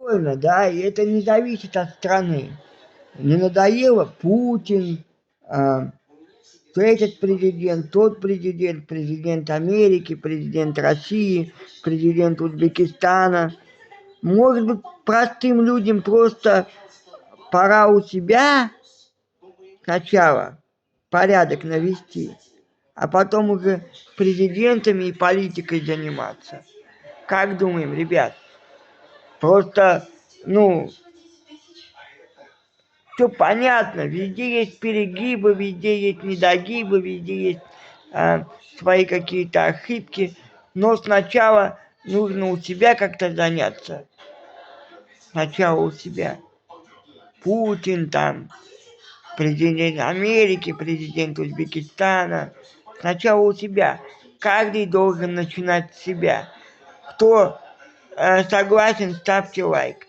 Больно, да, и это не зависит от страны. Не надоело Путин, этот президент, тот президент, президент Америки, президент России, президент Узбекистана. Может быть, простым людям просто пора у себя сначала порядок навести, а потом уже президентами и политикой заниматься. Как думаем, ребят? Просто, все понятно, везде есть перегибы, везде есть недогибы, везде есть свои какие-то ошибки, но сначала нужно у себя как-то заняться. Сначала у себя. Путин там, президент Америки, президент Узбекистана. Сначала у себя. Каждый должен начинать с себя. Кто согласен, ставьте лайк.